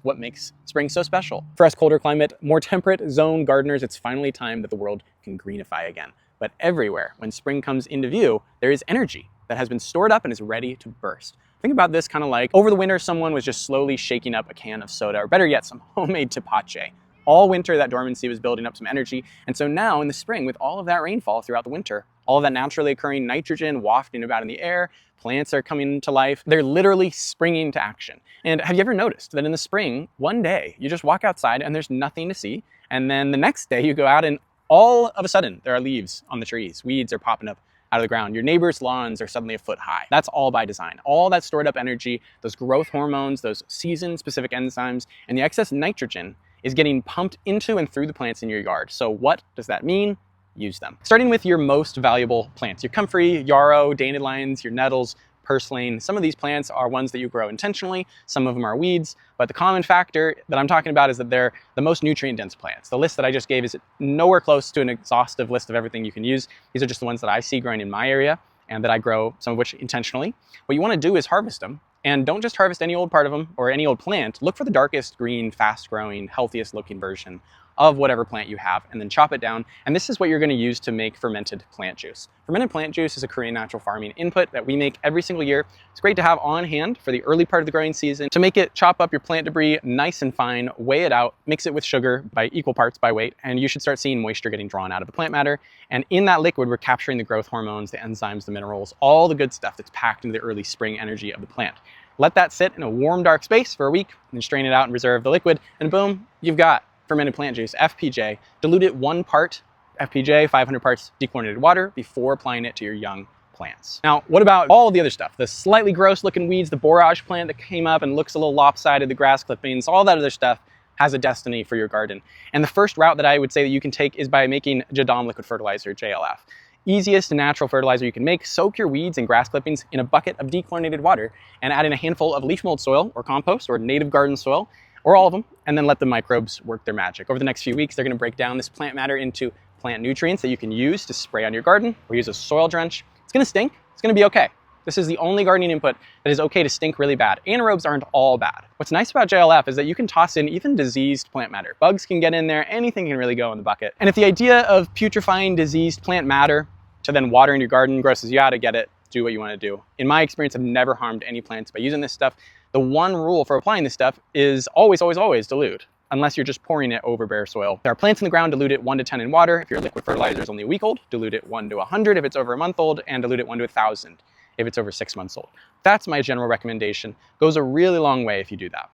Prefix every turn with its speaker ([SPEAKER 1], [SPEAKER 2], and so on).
[SPEAKER 1] what makes spring so special. For us colder climate, more temperate zone gardeners, it's finally time that the world can greenify again. But everywhere, when spring comes into view, there is energy that has been stored up and is ready to burst. Think about this kind of like over the winter, someone was just slowly shaking up a can of soda, or better yet, some homemade tepache. All winter, that dormancy was building up some energy. And so now in the spring, with all of that rainfall throughout the winter, all of that naturally occurring nitrogen wafting about in the air, plants are coming to life. They're literally springing to action. And have you ever noticed that in the spring, one day, you just walk outside and there's nothing to see. And then the next day you go out and all of a sudden there are leaves on the trees. Weeds are popping up out of the ground. Your neighbor's lawns are suddenly a foot high. That's all by design. All that stored up energy, those growth hormones, those season-specific enzymes, and the excess nitrogen is getting pumped into and through the plants in your yard. So what does that mean? Use them. Starting with your most valuable plants, your comfrey, yarrow, dandelions, your nettles, purslane. Some of these plants are ones that you grow intentionally. Some of them are weeds, but the common factor that I'm talking about is that they're the most nutrient-dense plants. The list that I just gave is nowhere close to an exhaustive list of everything you can use. These are just the ones that I see growing in my area and that I grow, some of which intentionally. What you want to do is harvest them. And don't just harvest any old part of them or any old plant. Look for the darkest green, fast-growing, healthiest looking version of whatever plant you have, and then chop it down. And this is what you're going to use to make fermented plant juice. Fermented plant juice is a Korean natural farming input that we make every single year. It's great to have on hand for the early part of the growing season. To make it, chop up your plant debris nice and fine, weigh it out, mix it with sugar by equal parts by weight, and you should start seeing moisture getting drawn out of the plant matter. And in that liquid, we're capturing the growth hormones, the enzymes, the minerals, all the good stuff that's packed into the early spring energy of the plant. Let that sit in a warm, dark space for a week, and then strain it out and reserve the liquid, and boom, you've got fermented plant juice, FPJ. Dilute it 1 part FPJ, 500 parts dechlorinated water before applying it to your young plants. Now, what about all the other stuff? The slightly gross looking weeds, the borage plant that came up and looks a little lopsided, the grass clippings, all that other stuff has a destiny for your garden. And the first route that I would say that you can take is by making Jadam liquid fertilizer, JLF. Easiest natural fertilizer you can make. Soak your weeds and grass clippings in a bucket of dechlorinated water and add in a handful of leaf mold soil or compost or native garden soil, or all of them, and then let the microbes work their magic. Over the next few weeks, they're going to break down this plant matter into plant nutrients that you can use to spray on your garden or use as soil drench. It's going to stink. It's going to be okay. This is the only gardening input that is okay to stink really bad. Anaerobes aren't all bad. What's nice about JLF is that you can toss in even diseased plant matter. Bugs can get in there. Anything can really go in the bucket. And if the idea of putrefying diseased plant matter to then water in your garden grosses you out, I get it. Do what you want to do. In my experience, I've never harmed any plants by using this stuff. The one rule for applying this stuff is always, always, always dilute, unless you're just pouring it over bare soil. There are plants in the ground, dilute it 1 to 10 in water. If your liquid fertilizer is only a week old, dilute it 1 to 100 if it's over a month old, and dilute it 1 to 1,000 if it's over 6 months old. That's my general recommendation. Goes a really long way if you do that.